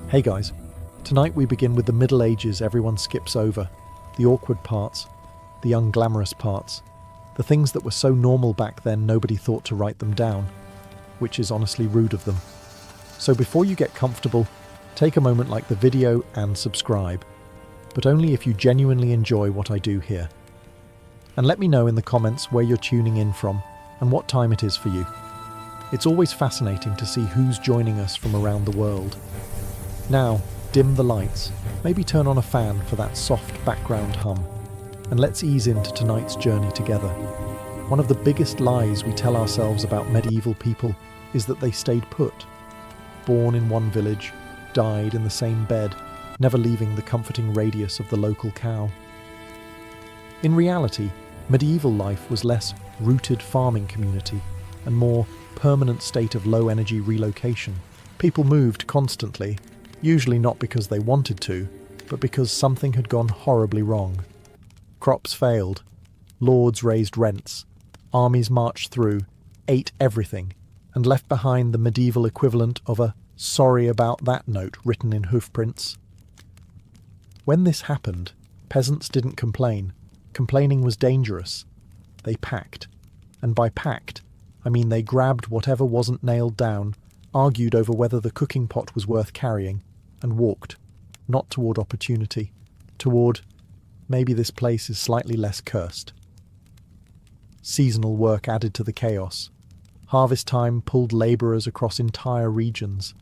Hey guys, tonight we begin with the Middle Ages everyone skips over, the awkward parts, the unglamorous parts, the things that were so normal back then nobody thought to write them down, which is honestly rude of them. So before you get comfortable, take a moment, like the video and subscribe, but only if you genuinely enjoy what I do here. And let me know in the comments where you're tuning in from and what time it is for you. It's always fascinating to see who's joining us from around the world. Now, dim the lights, maybe turn on a fan for that soft background hum, and let's ease into tonight's journey together. One of the biggest lies we tell ourselves about medieval people is that they stayed put. Born in one village, died in the same bed, never leaving the comforting radius of the local cow. In reality, medieval life was less rooted farming community and more permanent state of low-energy relocation. People moved constantly, usually not because they wanted to, but because something had gone horribly wrong. Crops failed, lords raised rents, armies marched through, ate everything, and left behind the medieval equivalent of a "sorry about that" note written in hoofprints. When this happened, peasants didn't complain. Complaining was dangerous. They packed. And by packed, I mean they grabbed whatever wasn't nailed down, argued over whether the cooking pot was worth carrying, and walked, not toward opportunity, toward maybe this place is slightly less cursed. Seasonal work added to the chaos. Harvest time pulled labourers across entire regions.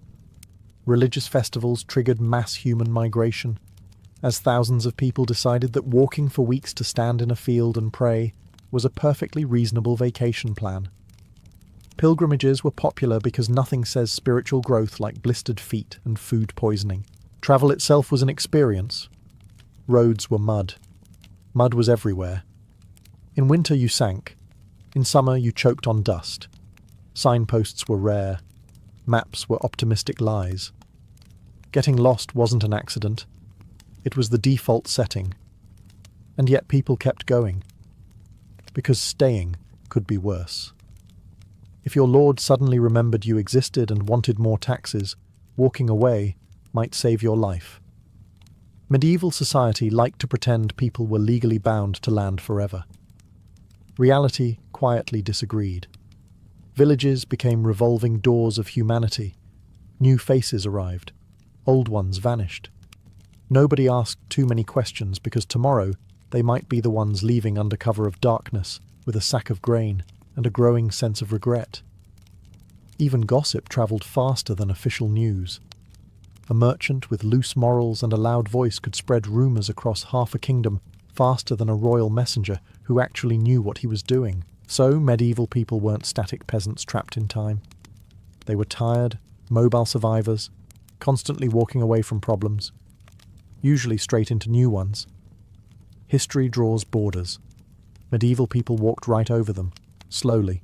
Religious festivals triggered mass human migration, as thousands of people decided that walking for weeks to stand in a field and pray was a perfectly reasonable vacation plan. Pilgrimages were popular because nothing says spiritual growth like blistered feet and food poisoning. Travel itself was an experience. Roads were mud. Mud was everywhere. In winter you sank. In summer you choked on dust. Signposts were rare. Maps were optimistic lies. Getting lost wasn't an accident. It was the default setting. And yet people kept going. Because staying could be worse. If your lord suddenly remembered you existed and wanted more taxes, walking away might save your life. Medieval society liked to pretend people were legally bound to land forever. Reality quietly disagreed. Villages became revolving doors of humanity. New faces arrived. Old ones vanished. Nobody asked too many questions because tomorrow they might be the ones leaving under cover of darkness with a sack of grain and a growing sense of regret. Even gossip travelled faster than official news. A merchant with loose morals and a loud voice could spread rumours across half a kingdom faster than a royal messenger who actually knew what he was doing. So medieval people weren't static peasants trapped in time. They were tired, mobile survivors, constantly walking away from problems, usually straight into new ones. History draws borders. Medieval people walked right over them, slowly,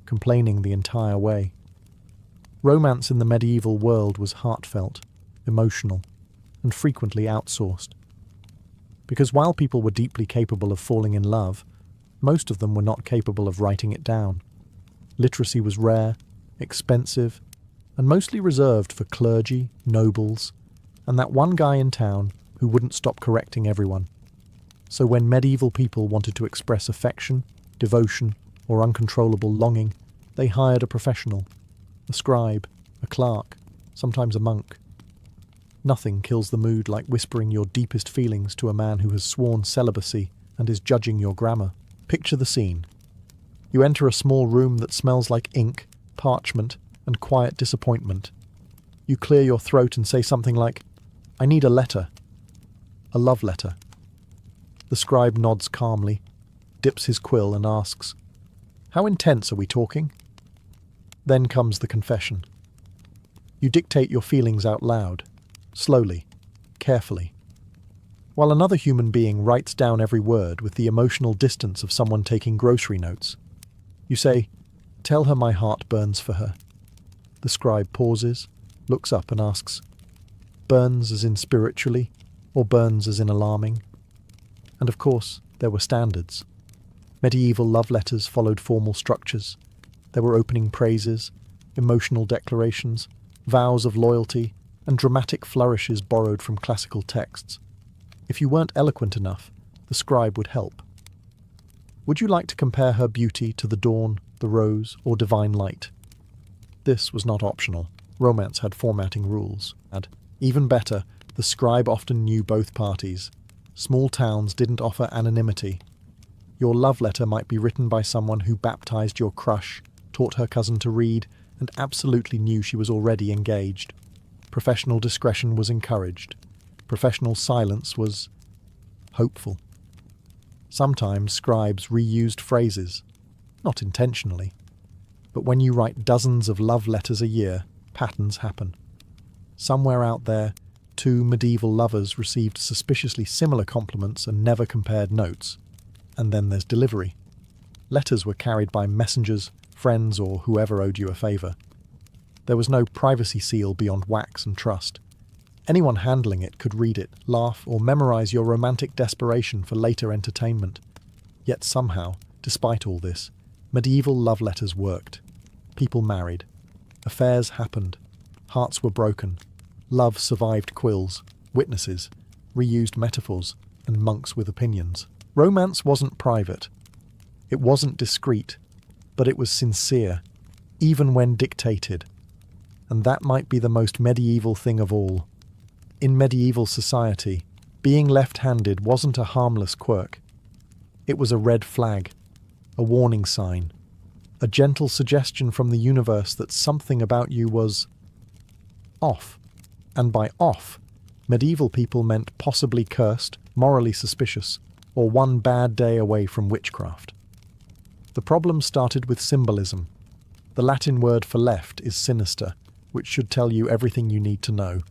complaining the entire way. Romance in the medieval world was heartfelt, emotional, and frequently outsourced. Because while people were deeply capable of falling in love, most of them were not capable of writing it down. Literacy was rare, expensive, and mostly reserved for clergy, nobles, and that one guy in town who wouldn't stop correcting everyone. So when medieval people wanted to express affection, devotion, or uncontrollable longing, they hired a professional, a scribe, a clerk, sometimes a monk. Nothing kills the mood like whispering your deepest feelings to a man who has sworn celibacy and is judging your grammar. Picture the scene. You enter a small room that smells like ink, parchment, and quiet disappointment. You clear your throat and say something like, "I need a letter. A love letter." The scribe nods calmly, dips his quill and asks, "How intense are we talking?" Then comes the confession. You dictate your feelings out loud, slowly, carefully, while another human being writes down every word with the emotional distance of someone taking grocery notes. You say, "Tell her my heart burns for her." The scribe pauses, looks up and asks, "Burns as in spiritually, or burns as in alarming?" And of course, there were standards. Medieval love letters followed formal structures. There were opening praises, emotional declarations, vows of loyalty, and dramatic flourishes borrowed from classical texts. If you weren't eloquent enough, the scribe would help. Would you like to compare her beauty to the dawn, the rose, or divine light? This was not optional. Romance had formatting rules. And, even better, the scribe often knew both parties. Small towns didn't offer anonymity. Your love letter might be written by someone who baptized your crush, taught her cousin to read, and absolutely knew she was already engaged. Professional discretion was encouraged. Professional silence was hopeful. Sometimes scribes reused phrases, not intentionally. But when you write dozens of love letters a year, patterns happen. Somewhere out there, two medieval lovers received suspiciously similar compliments and never compared notes. And then there's delivery. Letters were carried by messengers, friends, or whoever owed you a favour. There was no privacy seal beyond wax and trust. Anyone handling it could read it, laugh, or memorise your romantic desperation for later entertainment. Yet somehow, despite all this, medieval love letters worked. People married. Affairs happened. Hearts were broken. Love survived quills, witnesses, reused metaphors, and monks with opinions. Romance wasn't private. It wasn't discreet, but it was sincere, even when dictated. And that might be the most medieval thing of all. In medieval society, being left-handed wasn't a harmless quirk. It was a red flag, a warning sign, a gentle suggestion from the universe that something about you was off. And by off, medieval people meant possibly cursed, morally suspicious, or one bad day away from witchcraft. The problem started with symbolism. The Latin word for left is sinister, which should tell you everything you need to know.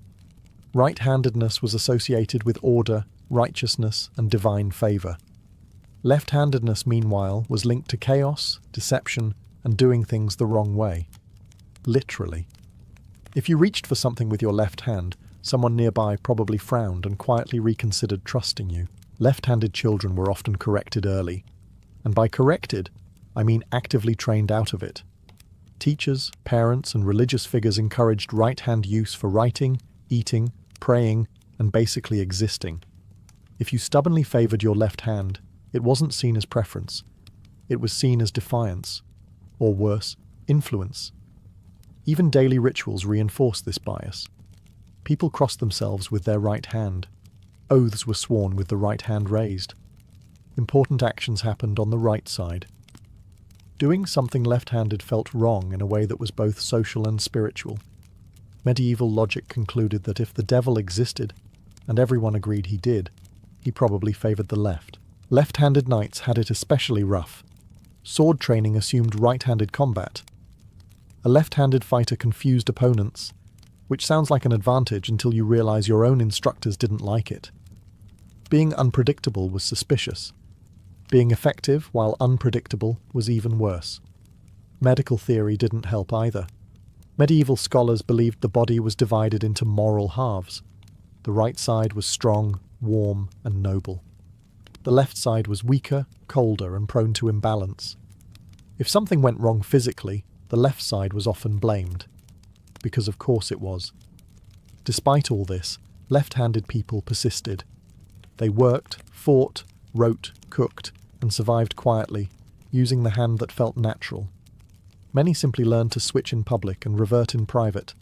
Right-handedness was associated with order, righteousness, and divine favour. Left-handedness, meanwhile, was linked to chaos, deception, and doing things the wrong way. Literally. If you reached for something with your left hand, someone nearby probably frowned and quietly reconsidered trusting you. Left-handed children were often corrected early. And by corrected, I mean actively trained out of it. Teachers, parents, and religious figures encouraged right-hand use for writing, eating, praying, and basically existing. If you stubbornly favoured your left hand, it wasn't seen as preference. It was seen as defiance. Or worse, influence. Even daily rituals reinforce this bias. People crossed themselves with their right hand. Oaths were sworn with the right hand raised. Important actions happened on the right side. Doing something left-handed felt wrong in a way that was both social and spiritual. Medieval logic concluded that if the devil existed, and everyone agreed he did, he probably favoured the left. Left-handed knights had it especially rough. Sword training assumed right-handed combat. A left-handed fighter confused opponents, which sounds like an advantage until you realise your own instructors didn't like it. Being unpredictable was suspicious. Being effective, while unpredictable, was even worse. Medical theory didn't help either. Medieval scholars believed the body was divided into moral halves. The right side was strong, warm, and noble. The left side was weaker, colder, and prone to imbalance. If something went wrong physically, the left side was often blamed. Because of course it was. Despite all this, left-handed people persisted. They worked, fought, wrote, cooked, and survived quietly, using the hand that felt natural. Many simply learned to switch in public and revert in private,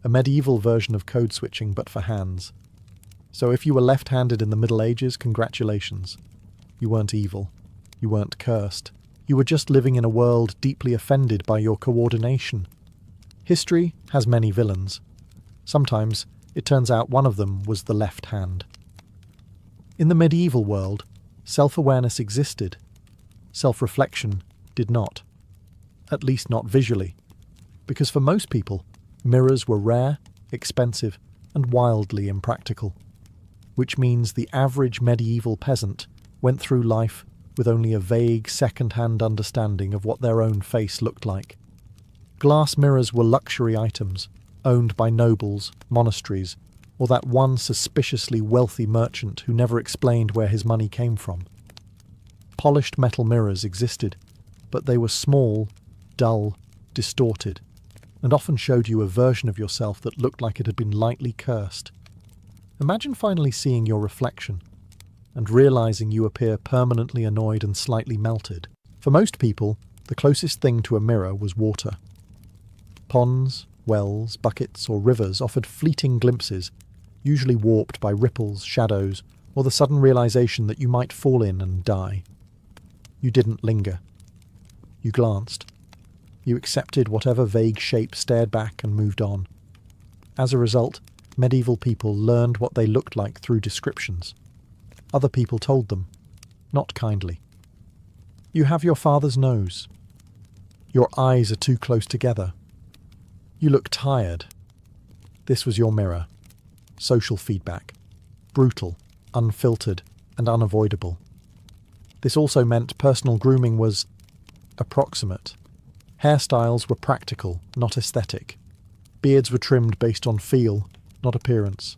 a medieval version of code switching but for hands. So if you were left-handed in the Middle Ages, congratulations. You weren't evil. You weren't cursed. You were just living in a world deeply offended by your coordination. History has many villains. Sometimes it turns out one of them was the left hand. In the medieval world, self-awareness existed. Self-reflection did not. At least not visually. Because for most people, mirrors were rare, expensive, and wildly impractical. Which means the average medieval peasant went through life with only a vague second-hand understanding of what their own face looked like. Glass mirrors were luxury items, owned by nobles, monasteries, or that one suspiciously wealthy merchant who never explained where his money came from. Polished metal mirrors existed, but they were small, dull, distorted. and often showed you a version of yourself that looked like it had been lightly cursed. Imagine finally seeing your reflection and realizing you appear permanently annoyed and slightly melted. For most people, the closest thing to a mirror was water. Ponds, wells, buckets, or rivers offered fleeting glimpses, usually warped by ripples, shadows, or the sudden realization that you might fall in and die. You didn't linger. You glanced. You accepted whatever vague shape stared back and moved on. As a result, medieval people learned what they looked like through descriptions. Other people told them, not kindly. You have your father's nose. Your eyes are too close together. You look tired. This was your mirror. Social feedback. Brutal, unfiltered, and unavoidable. This also meant personal grooming was approximate. Hairstyles were practical, not aesthetic. Beards were trimmed based on feel, not appearance.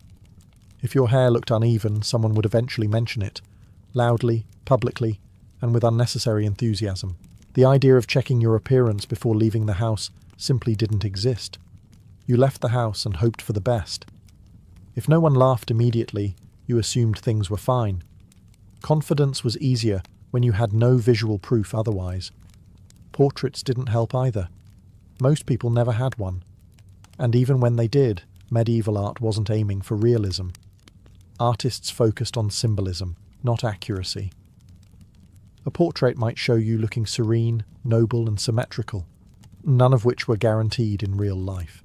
If your hair looked uneven, someone would eventually mention it, loudly, publicly, and with unnecessary enthusiasm. The idea of checking your appearance before leaving the house simply didn't exist. You left the house and hoped for the best. If no one laughed immediately, you assumed things were fine. Confidence was easier when you had no visual proof otherwise. Portraits didn't help either. Most people never had one. And even when they did, medieval art wasn't aiming for realism. Artists focused on symbolism, not accuracy. A portrait might show you looking serene, noble, and symmetrical, none of which were guaranteed in real life.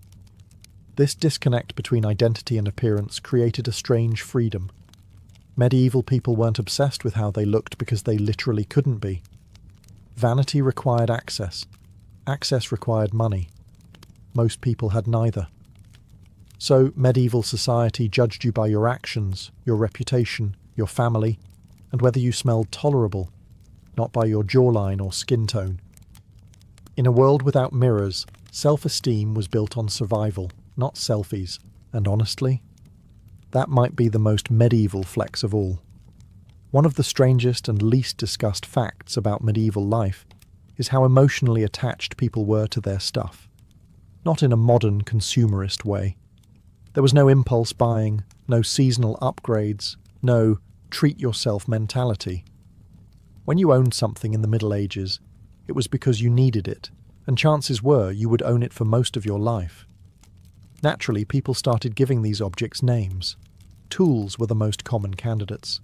This disconnect between identity and appearance created a strange freedom. Medieval people weren't obsessed with how they looked because they literally couldn't be. Vanity required access. Access required money. Most people had neither. So medieval society judged you by your actions, your reputation, your family, and whether you smelled tolerable, not by your jawline or skin tone. In a world without mirrors, self-esteem was built on survival, not selfies, and honestly, that might be the most medieval flex of all. One of the strangest and least discussed facts about medieval life is how emotionally attached people were to their stuff. Not in a modern consumerist way. There was no impulse buying, no seasonal upgrades, no treat-yourself mentality. When you owned something in the Middle Ages, it was because you needed it, and chances were you would own it for most of your life. Naturally, people started giving these objects names. Tools were the most common candidates.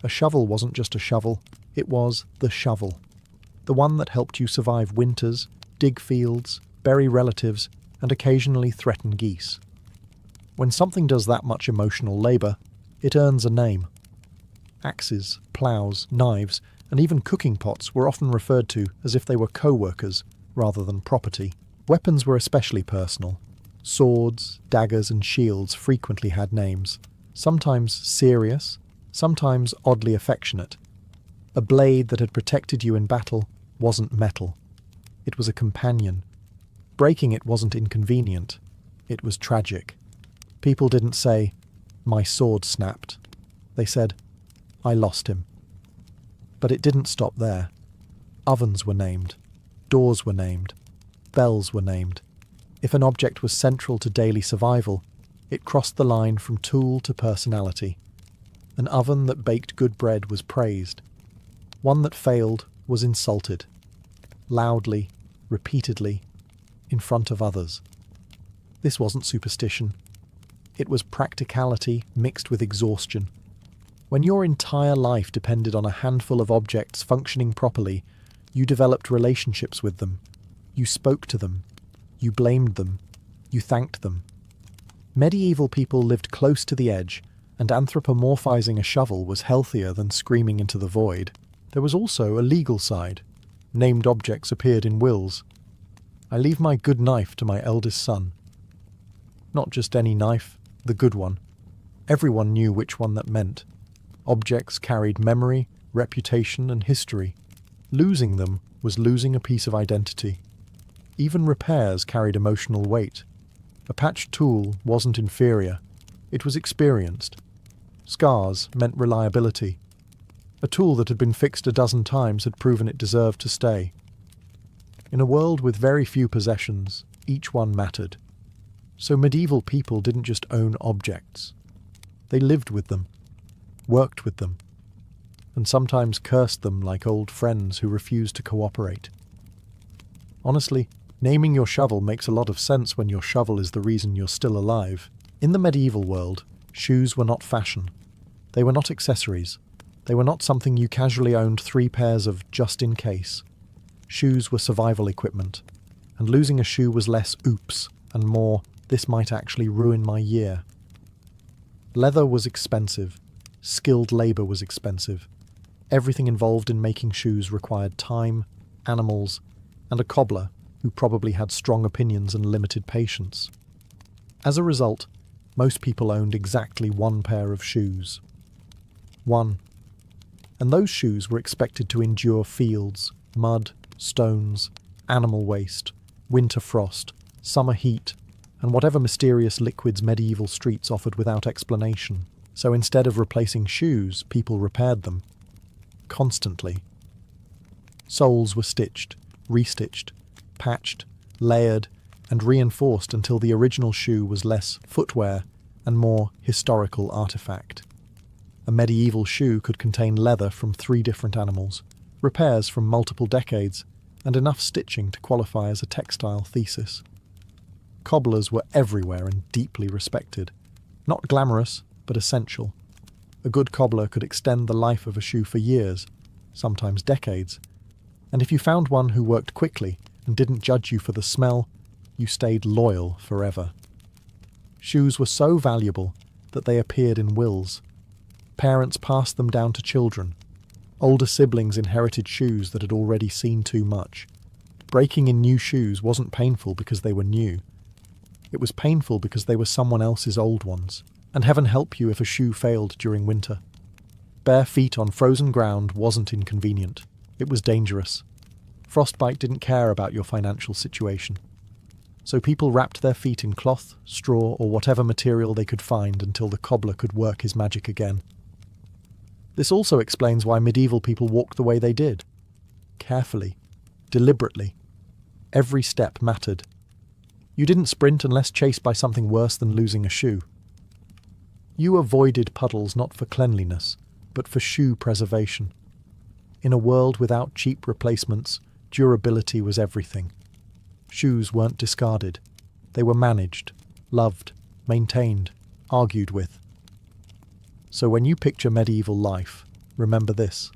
A shovel wasn't just a shovel, it was the shovel. The one that helped you survive winters, dig fields, bury relatives, and occasionally threaten geese. When something does that much emotional labour, it earns a name. Axes, ploughs, knives, and even cooking pots were often referred to as if they were co-workers rather than property. Weapons were especially personal. Swords, daggers, and shields frequently had names, sometimes serious, sometimes oddly affectionate. A blade that had protected you in battle wasn't metal. It was a companion. Breaking it wasn't inconvenient. It was tragic. People didn't say, "My sword snapped." They said, "I lost him." But it didn't stop there. Ovens were named. Doors were named. Bells were named. If an object was central to daily survival, it crossed the line from tool to personality. An oven that baked good bread was praised. One that failed was insulted. Loudly, repeatedly, in front of others. This wasn't superstition. It was practicality mixed with exhaustion. When your entire life depended on a handful of objects functioning properly, you developed relationships with them. You spoke to them. You blamed them. You thanked them. Medieval people lived close to the edge, and anthropomorphizing a shovel was healthier than screaming into the void. There was also a legal side. Named objects appeared in wills. I leave my good knife to my eldest son. Not just any knife, the good one. Everyone knew which one that meant. Objects carried memory, reputation, and history. Losing them was losing a piece of identity. Even repairs carried emotional weight. A patched tool wasn't inferior. It was experienced. Scars meant reliability. A tool that had been fixed a dozen times had proven it deserved to stay. In a world with very few possessions, each one mattered. So medieval people didn't just own objects. They lived with them, worked with them, and sometimes cursed them like old friends who refused to cooperate. Honestly, naming your shovel makes a lot of sense when your shovel is the reason you're still alive. In the medieval world, shoes were not fashion. They were not accessories. They were not something you casually owned 3 pairs of just in case. Shoes were survival equipment, and losing a shoe was less oops and more, this might actually ruin my year. Leather was expensive. Skilled labor was expensive. Everything involved in making shoes required time, animals, and a cobbler who probably had strong opinions and limited patience. As a result, most people owned exactly 1 pair of shoes. 1. And those shoes were expected to endure fields, mud, stones, animal waste, winter frost, summer heat, and whatever mysterious liquids medieval streets offered without explanation. So instead of replacing shoes, people repaired them. Constantly. Soles were stitched, restitched, patched, layered, and reinforced until the original shoe was less footwear and more historical artifact. A medieval shoe could contain leather from 3 different animals, repairs from multiple decades, and enough stitching to qualify as a textile thesis. Cobblers were everywhere and deeply respected. Not glamorous, but essential. A good cobbler could extend the life of a shoe for years, sometimes decades, and if you found one who worked quickly and didn't judge you for the smell, you stayed loyal forever. Shoes were so valuable that they appeared in wills. Parents passed them down to children. Older siblings inherited shoes that had already seen too much. Breaking in new shoes wasn't painful because they were new. It was painful because they were someone else's old ones. And heaven help you if a shoe failed during winter. Bare feet on frozen ground wasn't inconvenient. It was dangerous. Frostbite didn't care about your financial situation. So people wrapped their feet in cloth, straw, or whatever material they could find until the cobbler could work his magic again. This also explains why medieval people walked the way they did. Carefully. Deliberately. Every step mattered. You didn't sprint unless chased by something worse than losing a shoe. You avoided puddles not for cleanliness, but for shoe preservation. In a world without cheap replacements, durability was everything. Shoes weren't discarded. They were managed, loved, maintained, argued with. So when you picture medieval life, remember this.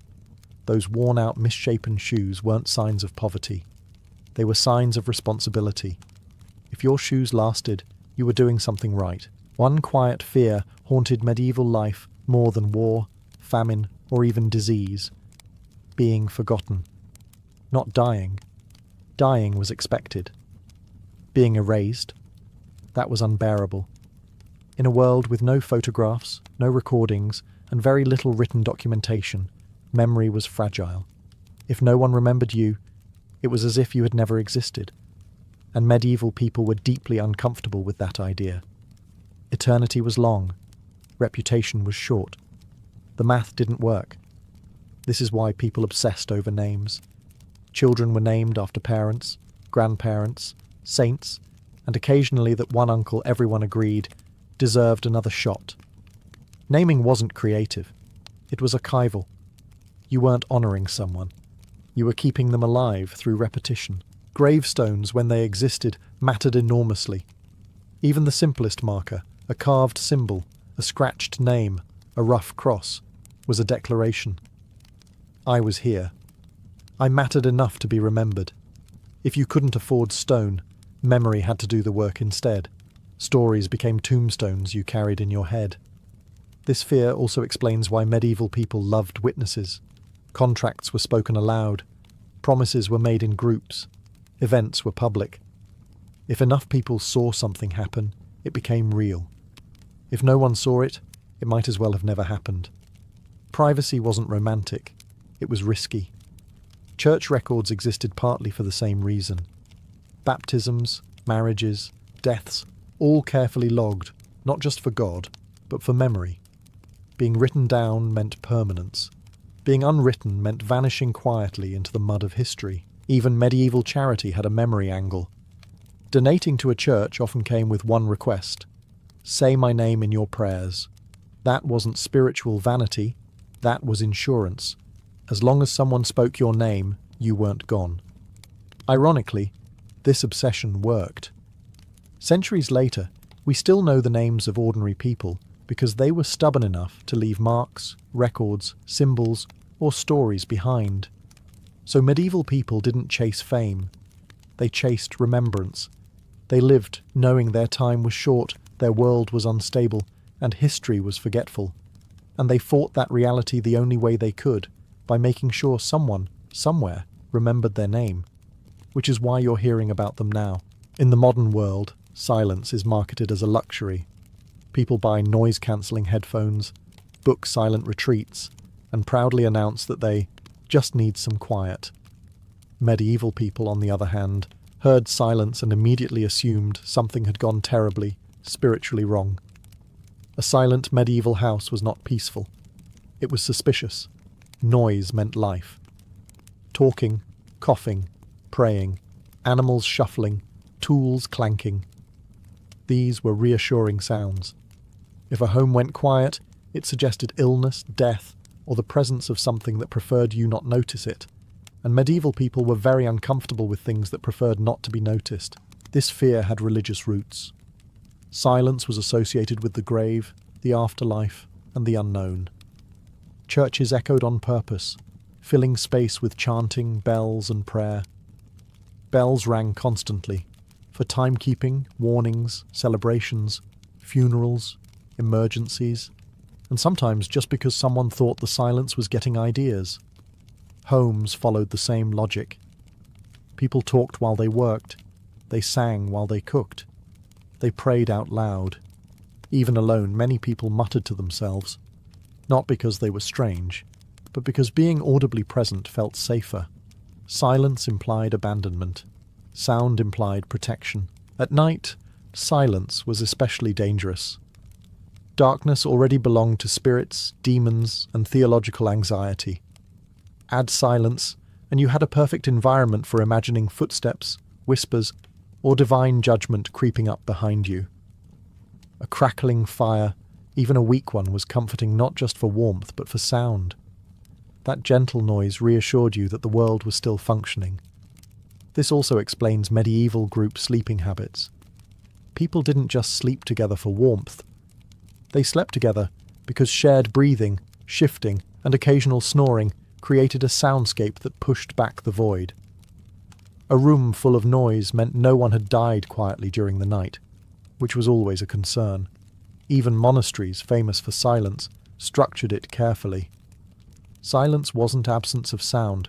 Those worn-out, misshapen shoes weren't signs of poverty. They were signs of responsibility. If your shoes lasted, you were doing something right. One quiet fear haunted medieval life more than war, famine, or even disease. Being forgotten. Not dying. Dying was expected. Being erased. That was unbearable. In a world with no photographs, no recordings, and very little written documentation, memory was fragile. If no one remembered you, it was as if you had never existed. And medieval people were deeply uncomfortable with that idea. Eternity was long. Reputation was short. The math didn't work. This is why people obsessed over names. Children were named after parents, grandparents, saints, and occasionally that one uncle everyone agreed deserved another shot. Naming wasn't creative. It was archival. You weren't honouring someone. You were keeping them alive through repetition. Gravestones, when they existed, mattered enormously. Even the simplest marker, a carved symbol, a scratched name, a rough cross, was a declaration. I was here. I mattered enough to be remembered. If you couldn't afford stone, memory had to do the work instead. Stories became tombstones you carried in your head. This fear also explains why medieval people loved witnesses. Contracts were spoken aloud. Promises were made in groups. Events were public. If enough people saw something happen, it became real. If no one saw it, it might as well have never happened. Privacy wasn't romantic. It was risky. Church records existed partly for the same reason. Baptisms, marriages, deaths, all carefully logged, not just for God, but for memory. Being written down meant permanence. Being unwritten meant vanishing quietly into the mud of history. Even medieval charity had a memory angle. Donating to a church often came with one request: say my name in your prayers. That wasn't spiritual vanity, that was insurance. As long as someone spoke your name, you weren't gone. Ironically, this obsession worked. Centuries later, we still know the names of ordinary people because they were stubborn enough to leave marks, records, symbols, or stories behind. So medieval people didn't chase fame. They chased remembrance. They lived knowing their time was short, their world was unstable, and history was forgetful. And they fought that reality the only way they could, by making sure someone, somewhere, remembered their name. Which is why you're hearing about them now. In the modern world, silence is marketed as a luxury. People buy noise-cancelling headphones, book silent retreats, and proudly announce that they just need some quiet. Medieval people, on the other hand, heard silence and immediately assumed something had gone terribly, spiritually wrong. A silent medieval house was not peaceful. It was suspicious. Noise meant life. Talking, coughing, praying, animals shuffling, tools clanking. These were reassuring sounds. If a home went quiet, it suggested illness, death, or the presence of something that preferred you not notice it. And medieval people were very uncomfortable with things that preferred not to be noticed. This fear had religious roots. Silence was associated with the grave, the afterlife, and the unknown. Churches echoed on purpose, filling space with chanting, bells, and prayer. Bells rang constantly, for timekeeping, warnings, celebrations, funerals, emergencies, and sometimes just because someone thought the silence was getting ideas. Homes followed the same logic. People talked while they worked. They sang while they cooked. They prayed out loud. Even alone, many people muttered to themselves, not because they were strange, but because being audibly present felt safer. Silence implied abandonment. Sound implied protection. At night, silence was especially dangerous. Darkness already belonged to spirits, demons, and theological anxiety. Add silence, and you had a perfect environment for imagining footsteps, whispers, or divine judgment creeping up behind you. A crackling fire, even a weak one, was comforting not just for warmth but for sound. That gentle noise reassured you that the world was still functioning. This also explains medieval group sleeping habits. People didn't just sleep together for warmth. They slept together because shared breathing, shifting, and occasional snoring created a soundscape that pushed back the void. A room full of noise meant no one had died quietly during the night, which was always a concern. Even monasteries, famous for silence, structured it carefully. Silence wasn't absence of sound.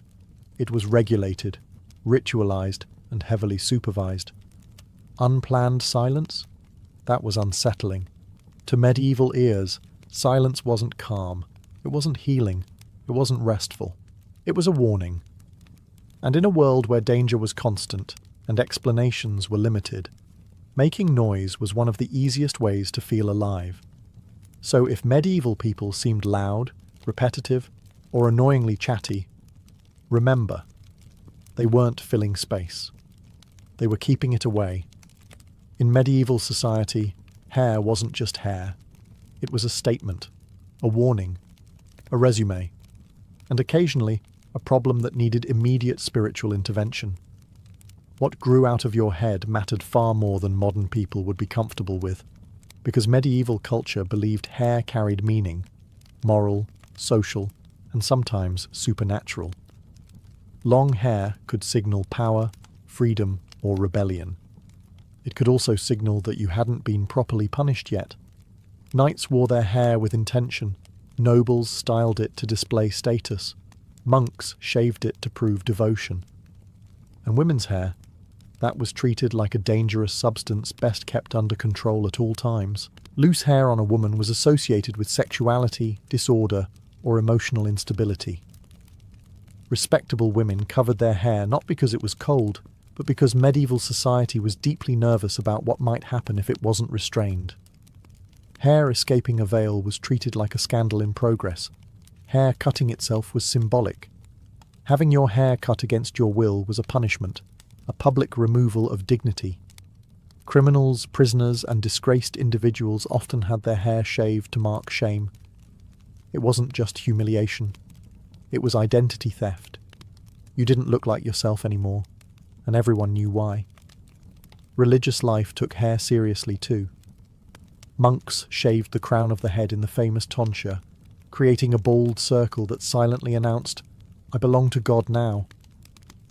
It was regulated, ritualized, and heavily supervised. Unplanned silence? That was unsettling. To medieval ears, silence wasn't calm. It wasn't healing. It wasn't restful. It was a warning. And in a world where danger was constant and explanations were limited, making noise was one of the easiest ways to feel alive. So if medieval people seemed loud, repetitive, or annoyingly chatty, remember, they weren't filling space. They were keeping it away. In medieval society, hair wasn't just hair. It was a statement, a warning, a resume, and occasionally a problem that needed immediate spiritual intervention. What grew out of your head mattered far more than modern people would be comfortable with, because medieval culture believed hair carried meaning, moral, social, and sometimes supernatural. Long hair could signal power, freedom, or rebellion. It could also signal that you hadn't been properly punished yet. Knights wore their hair with intention. Nobles styled it to display status. Monks shaved it to prove devotion. And women's hair, that was treated like a dangerous substance best kept under control at all times. Loose hair on a woman was associated with sexuality, disorder, or emotional instability. Respectable women covered their hair not because it was cold, but because medieval society was deeply nervous about what might happen if it wasn't restrained. Hair escaping a veil was treated like a scandal in progress. Hair cutting itself was symbolic. Having your hair cut against your will was a punishment, a public removal of dignity. Criminals, prisoners, and disgraced individuals often had their hair shaved to mark shame. It wasn't just humiliation. It was identity theft. You didn't look like yourself anymore, and everyone knew why. Religious life took hair seriously too. Monks shaved the crown of the head in the famous tonsure, creating a bald circle that silently announced, "I belong to God now."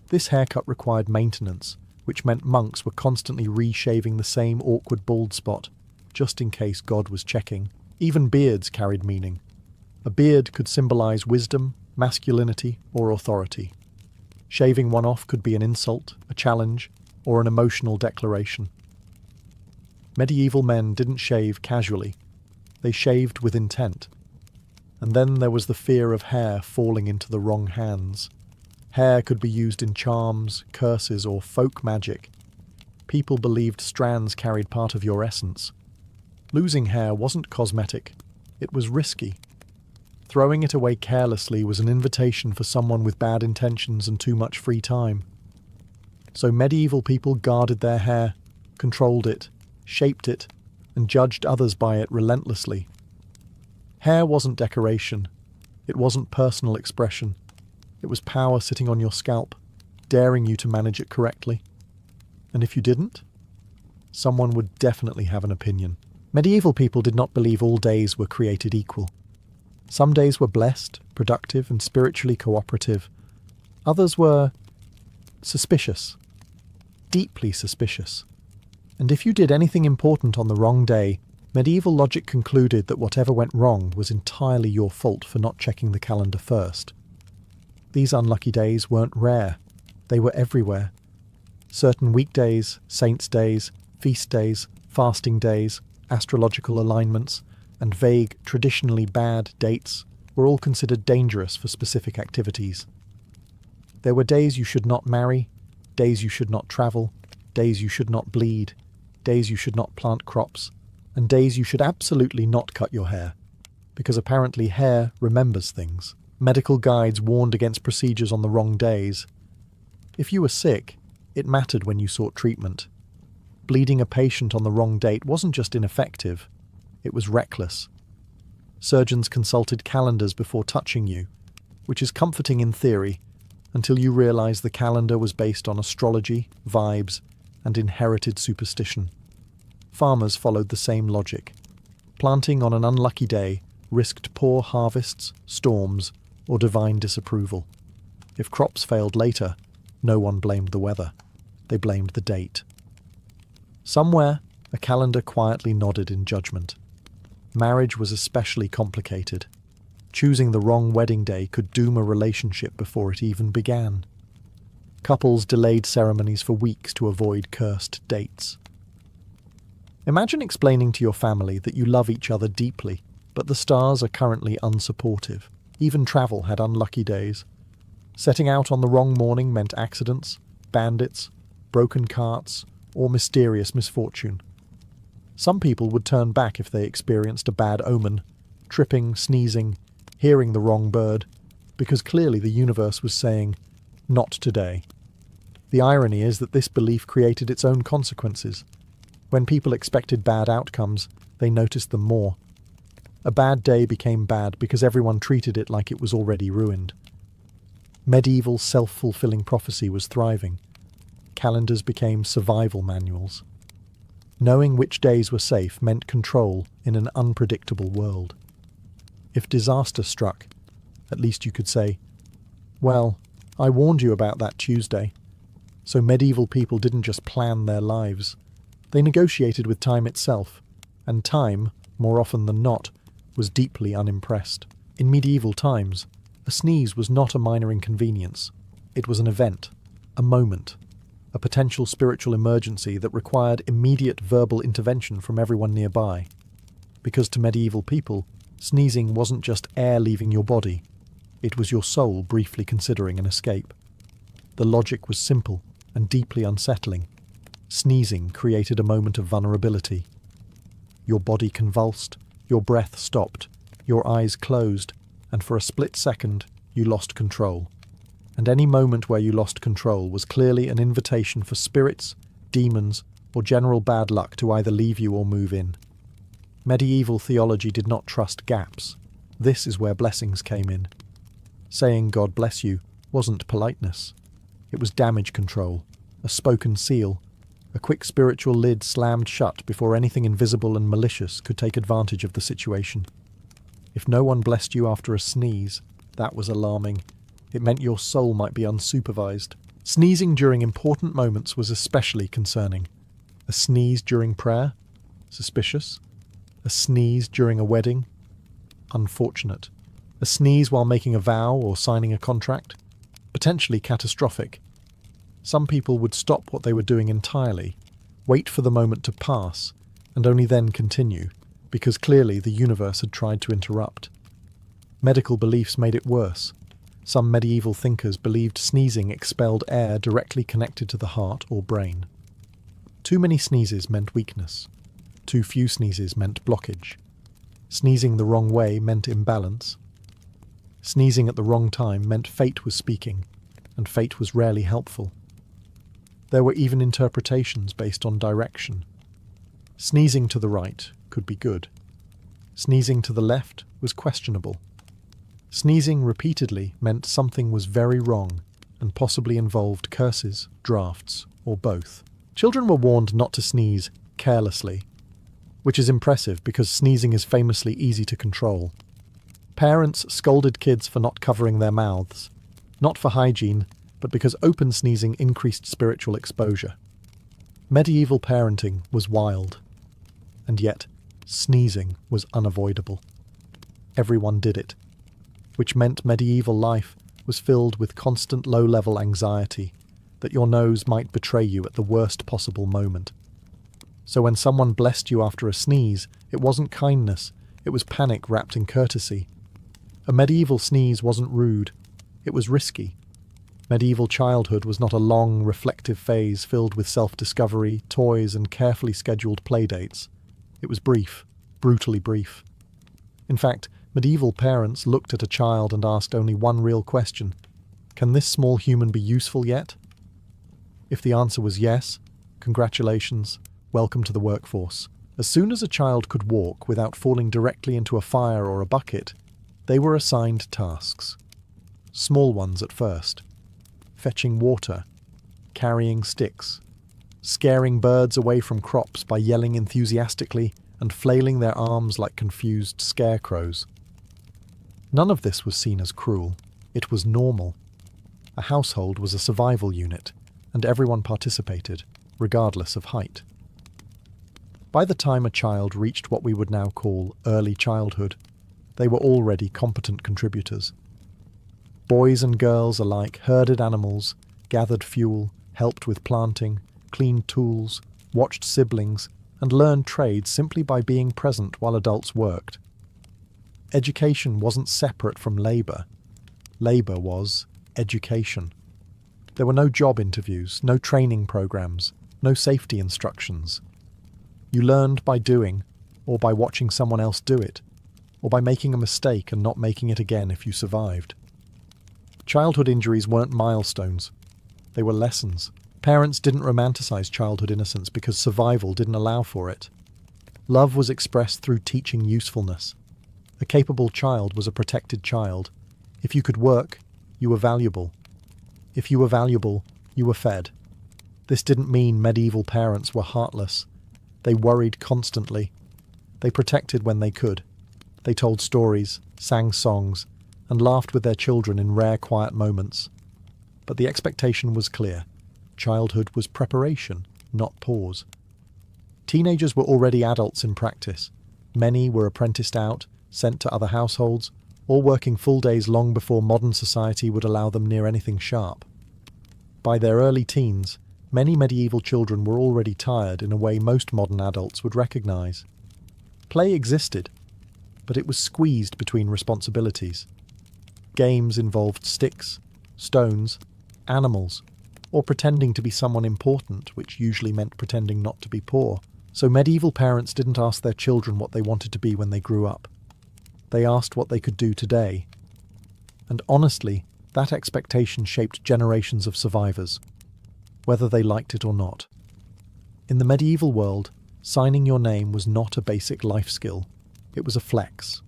This haircut required maintenance, which meant monks were constantly reshaving the same awkward bald spot, just in case God was checking. Even beards carried meaning. A beard could symbolize wisdom, masculinity, or authority. Shaving one off could be an insult, a challenge, or an emotional declaration. Medieval men didn't shave casually. They shaved with intent. And then there was the fear of hair falling into the wrong hands. Hair could be used in charms, curses, or folk magic. People believed strands carried part of your essence. Losing hair wasn't cosmetic. It was risky. Throwing it away carelessly was an invitation for someone with bad intentions and too much free time. So medieval people guarded their hair, controlled it, shaped it, and judged others by it relentlessly. Hair wasn't decoration. It wasn't personal expression. It was power sitting on your scalp, daring you to manage it correctly. And if you didn't, someone would definitely have an opinion. Medieval people did not believe all days were created equal. Some days were blessed, productive, and spiritually cooperative. Others were suspicious, deeply suspicious. And if you did anything important on the wrong day, medieval logic concluded that whatever went wrong was entirely your fault for not checking the calendar first. These unlucky days weren't rare. They were everywhere. Certain weekdays, saints' days, feast days, fasting days, astrological alignments, and vague, traditionally bad dates were all considered dangerous for specific activities. There were days you should not marry, days you should not travel, days you should not bleed, days you should not plant crops, and days you should absolutely not cut your hair, because apparently hair remembers things. Medical guides warned against procedures on the wrong days. If you were sick, it mattered when you sought treatment. Bleeding a patient on the wrong date wasn't just ineffective, it was reckless. Surgeons consulted calendars before touching you, which is comforting in theory, until you realize the calendar was based on astrology, vibes, and inherited superstition. Farmers followed the same logic. Planting on an unlucky day risked poor harvests, storms, or divine disapproval. If crops failed later, no one blamed the weather. They blamed the date. Somewhere, a calendar quietly nodded in judgment. Marriage was especially complicated. Choosing the wrong wedding day could doom a relationship before it even began. Couples delayed ceremonies for weeks to avoid cursed dates. Imagine explaining to your family that you love each other deeply, but the stars are currently unsupportive. Even travel had unlucky days. Setting out on the wrong morning meant accidents, bandits, broken carts, or mysterious misfortune. Some people would turn back if they experienced a bad omen, tripping, sneezing, hearing the wrong bird, because clearly the universe was saying, "Not today." The irony is that this belief created its own consequences. When people expected bad outcomes, they noticed them more. A bad day became bad because everyone treated it like it was already ruined. Medieval self-fulfilling prophecy was thriving. Calendars became survival manuals. Knowing which days were safe meant control in an unpredictable world. If disaster struck, at least you could say, "Well, I warned you about that Tuesday." So medieval people didn't just plan their lives. They negotiated with time itself, and time, more often than not, was deeply unimpressed. In medieval times, a sneeze was not a minor inconvenience. It was an event, a moment, a potential spiritual emergency that required immediate verbal intervention from everyone nearby. Because to medieval people, sneezing wasn't just air leaving your body, it was your soul briefly considering an escape. The logic was simple and deeply unsettling. Sneezing created a moment of vulnerability. Your body convulsed, your breath stopped, your eyes closed, and for a split second, you lost control. And any moment where you lost control was clearly an invitation for spirits, demons, or general bad luck to either leave you or move in. Medieval theology did not trust gaps. This is where blessings came in. Saying God bless you wasn't politeness. It was damage control, a spoken seal, a quick spiritual lid slammed shut before anything invisible and malicious could take advantage of the situation. If no one blessed you after a sneeze, that was alarming. It meant your soul might be unsupervised. Sneezing during important moments was especially concerning. A sneeze during prayer? Suspicious. A sneeze during a wedding? Unfortunate. A sneeze while making a vow or signing a contract? Potentially catastrophic. Some people would stop what they were doing entirely, wait for the moment to pass, and only then continue, because clearly the universe had tried to interrupt. Medical beliefs made it worse. Some medieval thinkers believed sneezing expelled air directly connected to the heart or brain. Too many sneezes meant weakness. Too few sneezes meant blockage. Sneezing the wrong way meant imbalance. Sneezing at the wrong time meant fate was speaking, and fate was rarely helpful. There were even interpretations based on direction. Sneezing to the right could be good. Sneezing to the left was questionable. Sneezing repeatedly meant something was very wrong and possibly involved curses, drafts, or both. Children were warned not to sneeze carelessly, which is impressive because sneezing is famously easy to control. Parents scolded kids for not covering their mouths, not for hygiene, but because open sneezing increased spiritual exposure. Medieval parenting was wild, and yet sneezing was unavoidable. Everyone did it, which meant medieval life was filled with constant low-level anxiety that your nose might betray you at the worst possible moment. So when someone blessed you after a sneeze, it wasn't kindness, it was panic wrapped in courtesy. A medieval sneeze wasn't rude, it was risky. Medieval childhood was not a long, reflective phase filled with self-discovery, toys, and carefully scheduled playdates. It was brief, brutally brief. In fact, medieval parents looked at a child and asked only one real question: can this small human be useful yet? If the answer was yes, congratulations, welcome to the workforce. As soon as a child could walk without falling directly into a fire or a bucket, they were assigned tasks. Small ones at first. Fetching water, carrying sticks, scaring birds away from crops by yelling enthusiastically and flailing their arms like confused scarecrows. None of this was seen as cruel. It was normal. A household was a survival unit, and everyone participated, regardless of height. By the time a child reached what we would now call early childhood, they were already competent contributors. Boys and girls alike herded animals, gathered fuel, helped with planting, cleaned tools, watched siblings, and learned trades simply by being present while adults worked. Education wasn't separate from labour. Labour was education. There were no job interviews, no training programs, no safety instructions. You learned by doing, or by watching someone else do it, or by making a mistake and not making it again if you survived. Childhood injuries weren't milestones. They were lessons. Parents didn't romanticize childhood innocence because survival didn't allow for it. Love was expressed through teaching usefulness. A capable child was a protected child. If you could work, you were valuable. If you were valuable, you were fed. This didn't mean medieval parents were heartless. They worried constantly. They protected when they could. They told stories, sang songs, and laughed with their children in rare quiet moments. But the expectation was clear. Childhood was preparation, not pause. Teenagers were already adults in practice. Many were apprenticed out, sent to other households, or working full days long before modern society would allow them near anything sharp. By their early teens, many medieval children were already tired in a way most modern adults would recognize. Play existed, but it was squeezed between responsibilities. Games involved sticks, stones, animals, or pretending to be someone important, which usually meant pretending not to be poor. So medieval parents didn't ask their children what they wanted to be when they grew up. They asked what they could do today. And honestly, that expectation shaped generations of survivors, whether they liked it or not. In the medieval world, signing your name was not a basic life skill, it was a flex.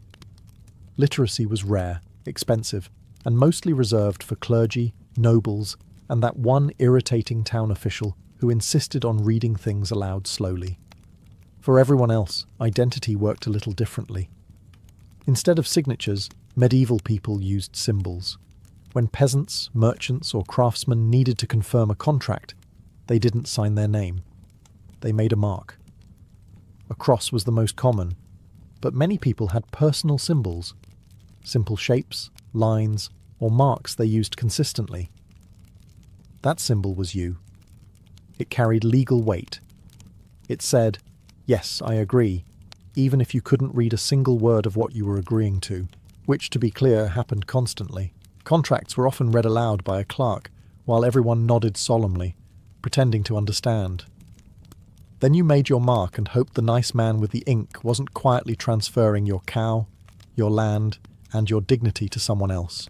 Literacy was rare, expensive, and mostly reserved for clergy, nobles, and that one irritating town official who insisted on reading things aloud slowly. For everyone else, identity worked a little differently. Instead of signatures, medieval people used symbols. When peasants, merchants, or craftsmen needed to confirm a contract, they didn't sign their name. They made a mark. A cross was the most common, but many people had personal symbols, simple shapes, lines, or marks they used consistently. That symbol was you. It carried legal weight. It said, "Yes, I agree," even if you couldn't read a single word of what you were agreeing to, which, to be clear, happened constantly. Contracts were often read aloud by a clerk, while everyone nodded solemnly, pretending to understand. Then you made your mark and hoped the nice man with the ink wasn't quietly transferring your cow, your land, and your dignity to someone else.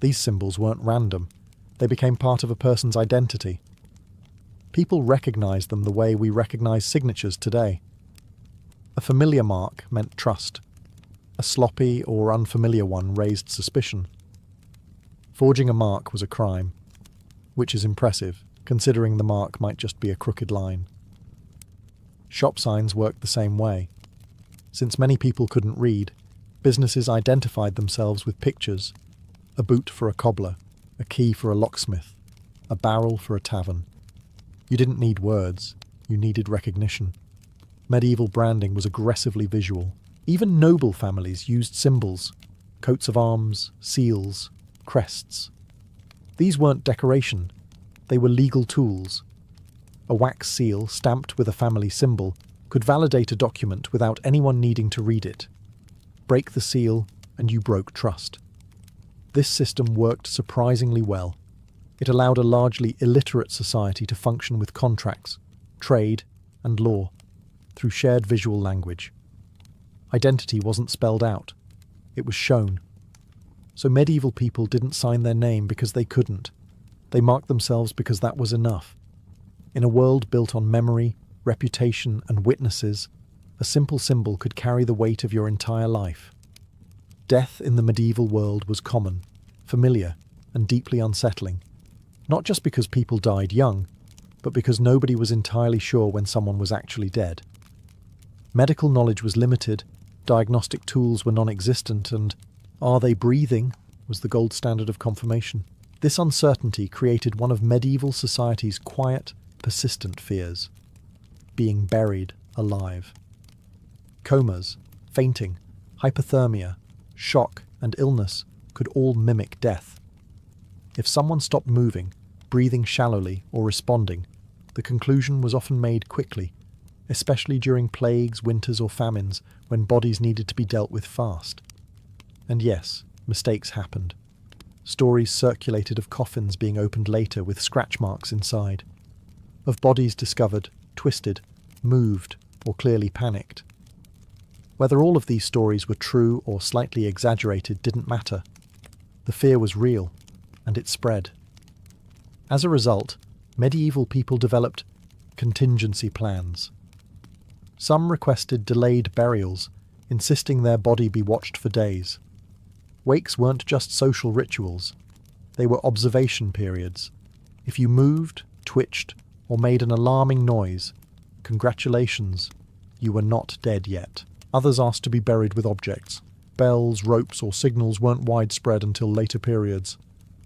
These symbols weren't random. They became part of a person's identity. People recognized them the way we recognize signatures today. A familiar mark meant trust. A sloppy or unfamiliar one raised suspicion. Forging a mark was a crime, which is impressive, considering the mark might just be a crooked line. Shop signs worked the same way. Since many people couldn't read, businesses identified themselves with pictures: a boot for a cobbler, a key for a locksmith, a barrel for a tavern. You didn't need words, you needed recognition. Medieval branding was aggressively visual. Even noble families used symbols: coats of arms, seals, crests. These weren't decoration, they were legal tools. A wax seal stamped with a family symbol could validate a document without anyone needing to read it. Break the seal, and you broke trust. This system worked surprisingly well. It allowed a largely illiterate society to function with contracts, trade, and law through shared visual language. Identity wasn't spelled out, it was shown. So medieval people didn't sign their name because they couldn't. They marked themselves because that was enough. In a world built on memory, reputation, and witnesses, a simple symbol could carry the weight of your entire life. Death in the medieval world was common, familiar, and deeply unsettling. Not just because people died young, but because nobody was entirely sure when someone was actually dead. Medical knowledge was limited, diagnostic tools were non-existent, and "are they breathing?" was the gold standard of confirmation. This uncertainty created one of medieval society's quiet, persistent fears: being buried alive. Comas, fainting, hypothermia, shock, and illness could all mimic death. If someone stopped moving, breathing shallowly, or responding, the conclusion was often made quickly, especially during plagues, winters, or famines when bodies needed to be dealt with fast. And yes, mistakes happened. Stories circulated of coffins being opened later with scratch marks inside, of bodies discovered, twisted, moved, or clearly panicked. Whether all of these stories were true or slightly exaggerated didn't matter. The fear was real, and it spread. As a result, medieval people developed contingency plans. Some requested delayed burials, insisting their body be watched for days. Wakes weren't just social rituals, they were observation periods. If you moved, twitched, or made an alarming noise, congratulations, you were not dead yet. Others asked to be buried with objects. Bells, ropes, or signals weren't widespread until later periods,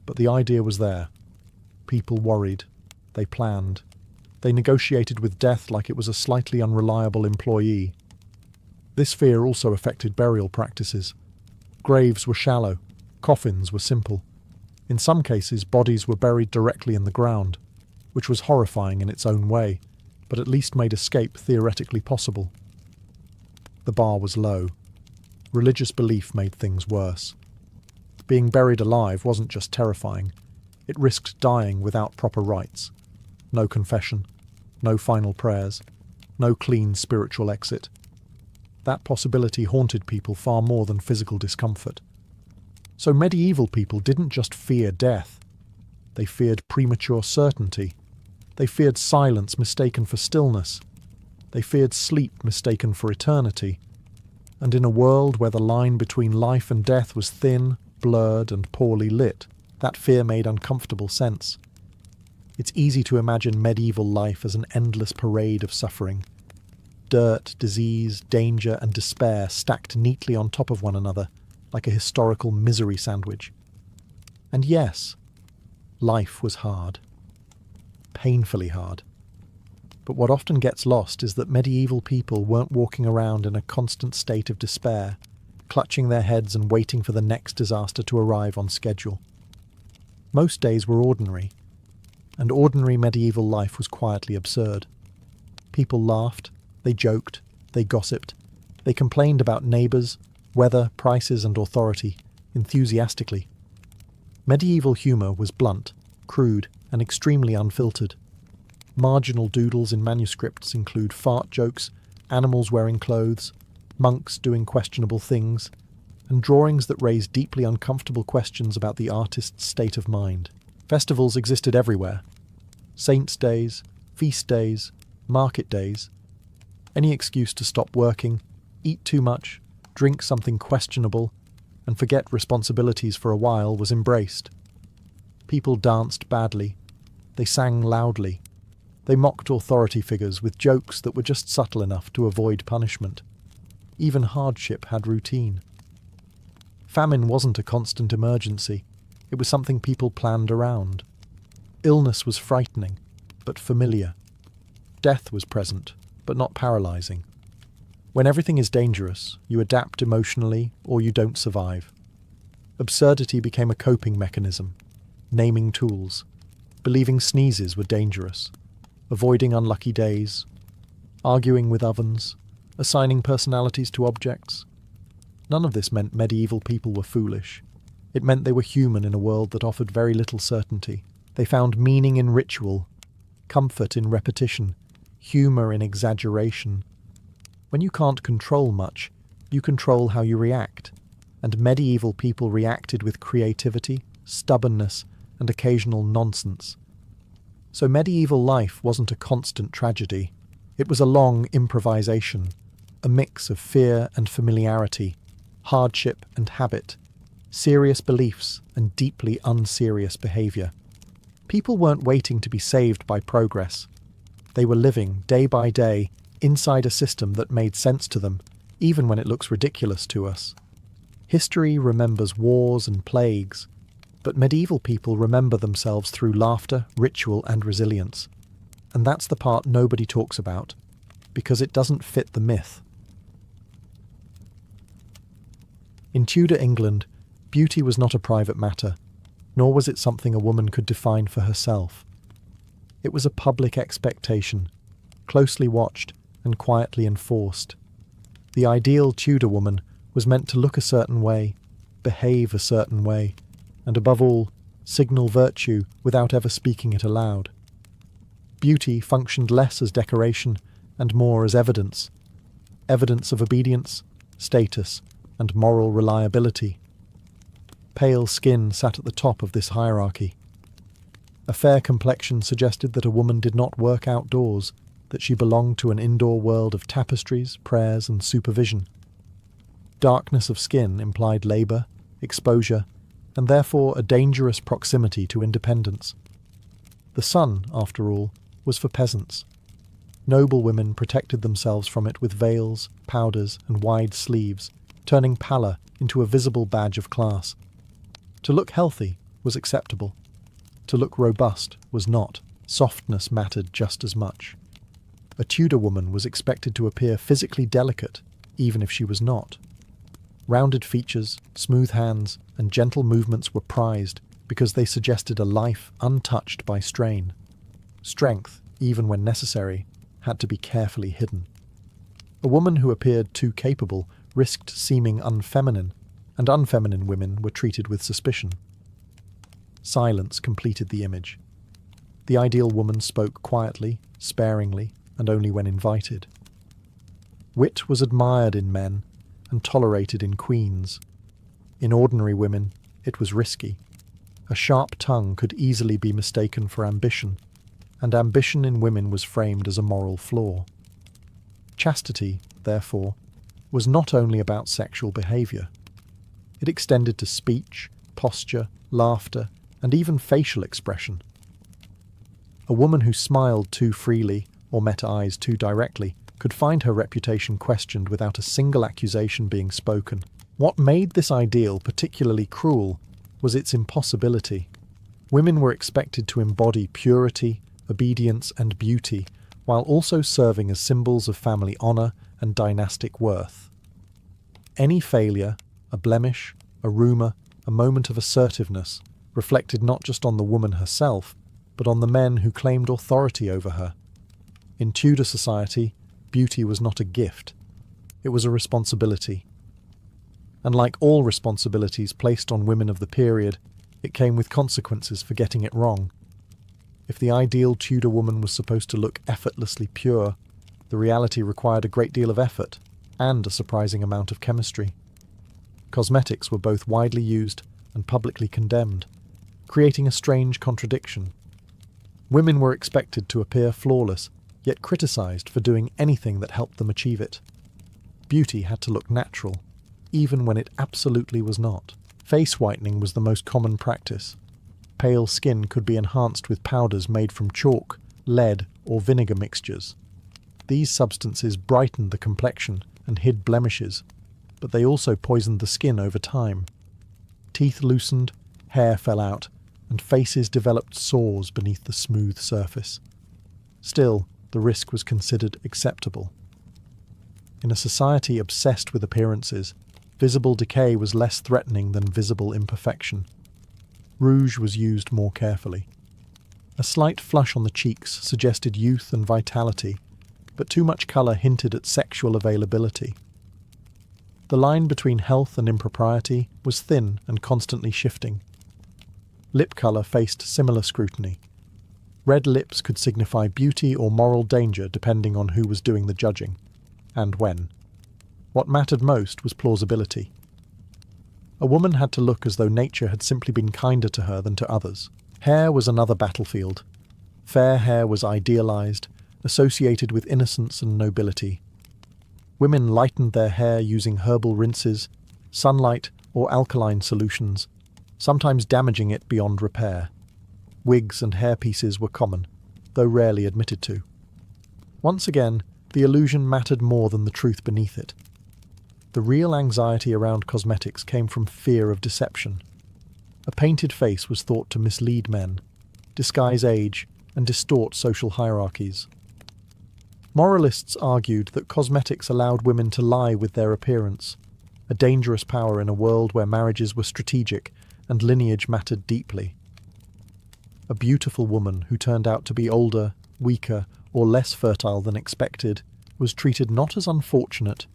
but the idea was there. People worried. They planned. They negotiated with death like it was a slightly unreliable employee. This fear also affected burial practices. Graves were shallow. Coffins were simple. In some cases, bodies were buried directly in the ground, which was horrifying in its own way, but at least made escape theoretically possible. The bar was low. Religious belief made things worse. Being buried alive wasn't just terrifying, it risked dying without proper rites. No confession, no final prayers, no clean spiritual exit. That possibility haunted people far more than physical discomfort. So medieval people didn't just fear death, they feared premature certainty. They feared silence mistaken for stillness. They feared sleep mistaken for eternity. And in a world where the line between life and death was thin, blurred, and poorly lit, that fear made uncomfortable sense. It's easy to imagine medieval life as an endless parade of suffering. Dirt, disease, danger, and despair stacked neatly on top of one another, like a historical misery sandwich. And yes, life was hard. Painfully hard. But what often gets lost is that medieval people weren't walking around in a constant state of despair, clutching their heads and waiting for the next disaster to arrive on schedule. Most days were ordinary, and ordinary medieval life was quietly absurd. People laughed, they joked, they gossiped, they complained about neighbours, weather, prices, and authority, enthusiastically. Medieval humour was blunt, crude, and extremely unfiltered. Marginal doodles in manuscripts include fart jokes, animals wearing clothes, monks doing questionable things, and drawings that raise deeply uncomfortable questions about the artist's state of mind. Festivals existed everywhere. Saints' days, feast days, market days. Any excuse to stop working, eat too much, drink something questionable, and forget responsibilities for a while was embraced. People danced badly. They sang loudly. They mocked authority figures with jokes that were just subtle enough to avoid punishment. Even hardship had routine. Famine wasn't a constant emergency. It was something people planned around. Illness was frightening, but familiar. Death was present, but not paralyzing. When everything is dangerous, you adapt emotionally or you don't survive. Absurdity became a coping mechanism, naming tools, believing sneezes were dangerous, avoiding unlucky days, arguing with ovens, assigning personalities to objects. None of this meant medieval people were foolish. It meant they were human in a world that offered very little certainty. They found meaning in ritual, comfort in repetition, humour in exaggeration. When you can't control much, you control how you react, and medieval people reacted with creativity, stubbornness, and occasional nonsense. So medieval life wasn't a constant tragedy. It was a long improvisation, a mix of fear and familiarity, hardship and habit, serious beliefs and deeply unserious behaviour. People weren't waiting to be saved by progress. They were living, day by day, inside a system that made sense to them, even when it looks ridiculous to us. History remembers wars and plagues, but medieval people remember themselves through laughter, ritual, and resilience. And that's the part nobody talks about, because it doesn't fit the myth. In Tudor England, beauty was not a private matter, nor was it something a woman could define for herself. It was a public expectation, closely watched and quietly enforced. The ideal Tudor woman was meant to look a certain way, behave a certain way, and above all, signal virtue without ever speaking it aloud. Beauty functioned less as decoration and more as evidence. Evidence of obedience, status, and moral reliability. Pale skin sat at the top of this hierarchy. A fair complexion suggested that a woman did not work outdoors, that she belonged to an indoor world of tapestries, prayers, and supervision. Darkness of skin implied labour, exposure, and therefore a dangerous proximity to independence. The sun, after all, was for peasants. Noble women protected themselves from it with veils, powders, and wide sleeves, turning pallor into a visible badge of class. To look healthy was acceptable. To look robust was not. Softness mattered just as much. A Tudor woman was expected to appear physically delicate, even if she was not. Rounded features, smooth hands, and gentle movements were prized because they suggested a life untouched by strain. Strength, even when necessary, had to be carefully hidden. A woman who appeared too capable risked seeming unfeminine, and unfeminine women were treated with suspicion. Silence completed the image. The ideal woman spoke quietly, sparingly, and only when invited. Wit was admired in men and tolerated in queens. In ordinary women, it was risky. A sharp tongue could easily be mistaken for ambition. and ambition in women was framed as a moral flaw. Chastity, therefore, was not only about sexual behavior. It extended to speech, posture, laughter, and even facial expression. A woman who smiled too freely or met eyes too directly could find her reputation questioned without a single accusation being spoken. What made this ideal particularly cruel was its impossibility. Women were expected to embody purity, obedience, and beauty, while also serving as symbols of family honor and dynastic worth. Any failure, a blemish, a rumor, a moment of assertiveness, reflected not just on the woman herself, but on the men who claimed authority over her. In Tudor society, beauty was not a gift. It was a responsibility. And like all responsibilities placed on women of the period, it came with consequences for getting it wrong. If the ideal Tudor woman was supposed to look effortlessly pure, the reality required a great deal of effort and a surprising amount of chemistry. Cosmetics were both widely used and publicly condemned, creating a strange contradiction. Women were expected to appear flawless, yet criticized for doing anything that helped them achieve it. Beauty had to look natural, even when it absolutely was not. Face whitening was the most common practice. Pale skin could be enhanced with powders made from chalk, lead, or vinegar mixtures. These substances brightened the complexion and hid blemishes, but they also poisoned the skin over time. Teeth loosened, hair fell out, and faces developed sores beneath the smooth surface. Still, the risk was considered acceptable. In a society obsessed with appearances, visible decay was less threatening than visible imperfection. Rouge was used more carefully. A slight flush on the cheeks suggested youth and vitality, but too much colour hinted at sexual availability. The line between health and impropriety was thin and constantly shifting. Lip colour faced similar scrutiny. Red lips could signify beauty or moral danger depending on who was doing the judging, and when. What mattered most was plausibility. A woman had to look as though nature had simply been kinder to her than to others. Hair was another battlefield. Fair hair was idealized, associated with innocence and nobility. Women lightened their hair using herbal rinses, sunlight, or alkaline solutions, sometimes damaging it beyond repair. Wigs and hairpieces were common, though rarely admitted to. Once again, the illusion mattered more than the truth beneath it. The real anxiety around cosmetics came from fear of deception. A painted face was thought to mislead men, disguise age, and distort social hierarchies. Moralists argued that cosmetics allowed women to lie with their appearance, a dangerous power in a world where marriages were strategic and lineage mattered deeply. A beautiful woman who turned out to be older, weaker, or less fertile than expected was treated not as unfortunate,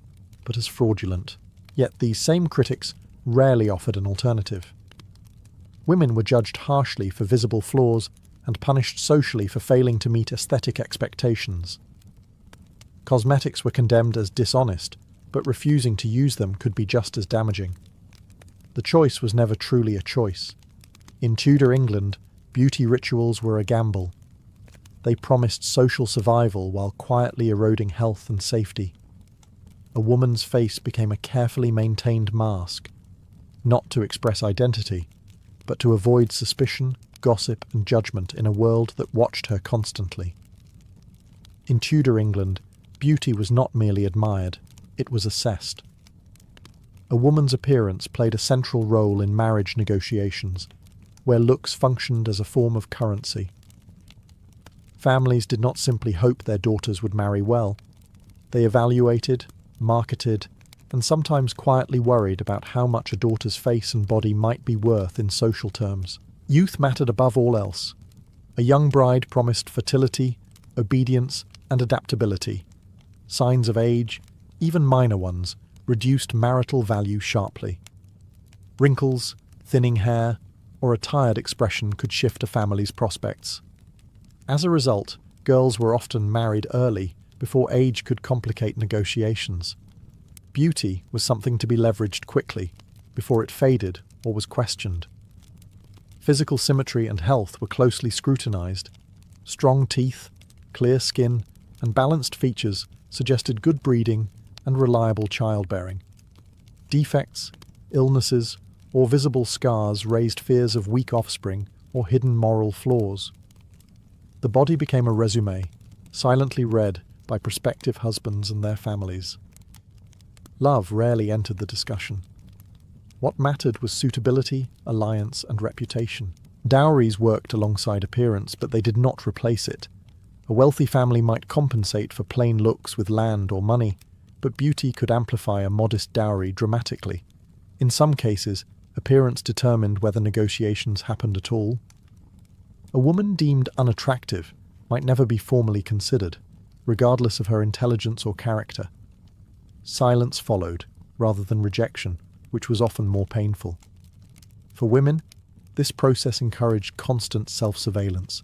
but as fraudulent. Yet these same critics rarely offered an alternative. Women were judged harshly for visible flaws and punished socially for failing to meet aesthetic expectations. Cosmetics were condemned as dishonest, but refusing to use them could be just as damaging. The choice was never truly a choice. In Tudor England, beauty rituals were a gamble. They promised social survival while quietly eroding health and safety. A woman's face became a carefully maintained mask, not to express identity, but to avoid suspicion, gossip, and judgment in a world that watched her constantly. In Tudor England, beauty was not merely admired, it was assessed. A woman's appearance played a central role in marriage negotiations, where looks functioned as a form of currency. Families did not simply hope their daughters would marry well. They evaluated, marketed, and sometimes quietly worried about how much a daughter's face and body might be worth in social terms. Youth mattered above all else. A young bride promised fertility, obedience, and adaptability. Signs of age, even minor ones, reduced marital value sharply. Wrinkles, thinning hair, or a tired expression could shift a family's prospects. As a result, girls were often married early, before age could complicate negotiations. Beauty was something to be leveraged quickly, before it faded or was questioned. Physical symmetry and health were closely scrutinized. Strong teeth, clear skin, and balanced features suggested good breeding and reliable childbearing. Defects, illnesses, or visible scars raised fears of weak offspring or hidden moral flaws. The body became a resume, silently read by prospective husbands and their families. Love rarely entered the discussion. What mattered was suitability, alliance, and reputation. Dowries worked alongside appearance, but they did not replace it. A wealthy family might compensate for plain looks with land or money, but beauty could amplify a modest dowry dramatically. In some cases, appearance determined whether negotiations happened at all. A woman deemed unattractive might never be formally considered, regardless of her intelligence or character. Silence followed, rather than rejection, which was often more painful. For women, this process encouraged constant self-surveillance.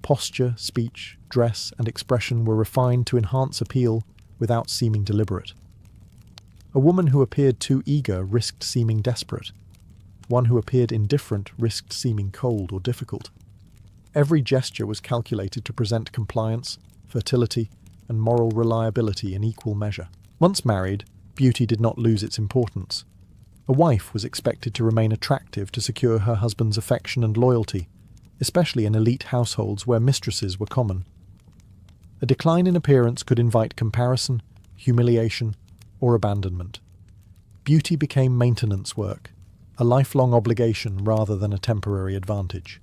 Posture, speech, dress, and expression were refined to enhance appeal without seeming deliberate. A woman who appeared too eager risked seeming desperate. One who appeared indifferent risked seeming cold or difficult. Every gesture was calculated to present compliance, fertility, and moral reliability in equal measure. Once married, beauty did not lose its importance. A wife was expected to remain attractive to secure her husband's affection and loyalty, especially in elite households where mistresses were common. A decline in appearance could invite comparison, humiliation, or abandonment. Beauty became maintenance work, a lifelong obligation rather than a temporary advantage.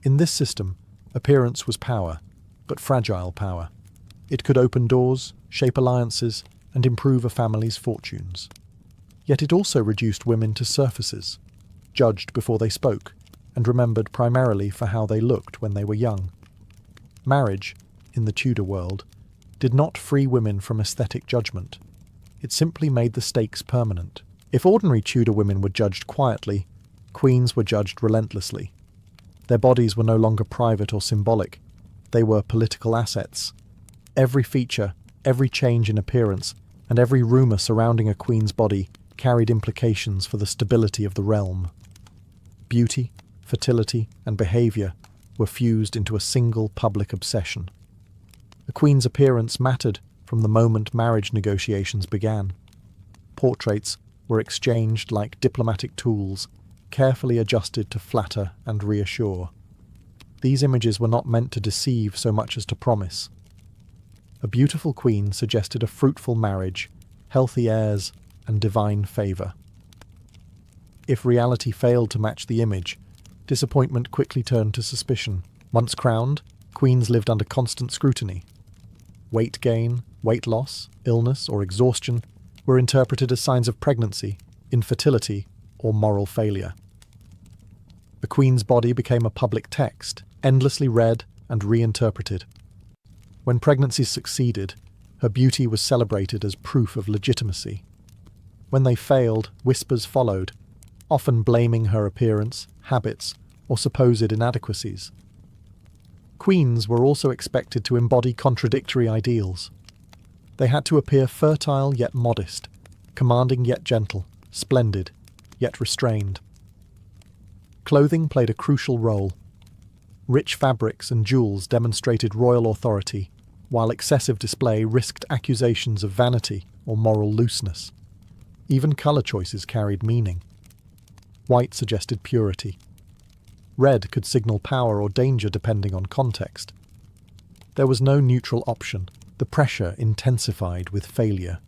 In this system, appearance was power, but fragile power. It could open doors, shape alliances, and improve a family's fortunes. Yet it also reduced women to surfaces, judged before they spoke, and remembered primarily for how they looked when they were young. Marriage, in the Tudor world, did not free women from aesthetic judgment. It simply made the stakes permanent. If ordinary Tudor women were judged quietly, queens were judged relentlessly. Their bodies were no longer private or symbolic. They were political assets. Every feature, every change in appearance, and every rumour surrounding a queen's body carried implications for the stability of the realm. Beauty, fertility, and behaviour were fused into a single public obsession. A queen's appearance mattered from the moment marriage negotiations began. Portraits were exchanged like diplomatic tools, carefully adjusted to flatter and reassure. These images were not meant to deceive so much as to promise. A beautiful queen suggested a fruitful marriage, healthy heirs, and divine favour. If reality failed to match the image, disappointment quickly turned to suspicion. Once crowned, queens lived under constant scrutiny. Weight gain, weight loss, illness, or exhaustion were interpreted as signs of pregnancy, infertility, or moral failure. The queen's body became a public text, endlessly read and reinterpreted. When pregnancies succeeded, her beauty was celebrated as proof of legitimacy. When they failed, whispers followed, often blaming her appearance, habits, or supposed inadequacies. Queens were also expected to embody contradictory ideals. They had to appear fertile yet modest, commanding yet gentle, splendid yet restrained. Clothing played a crucial role. Rich fabrics and jewels demonstrated royal authority, while excessive display risked accusations of vanity or moral looseness. Even colour choices carried meaning. White suggested purity. Red could signal power or danger depending on context. There was no neutral option. The pressure intensified with failure.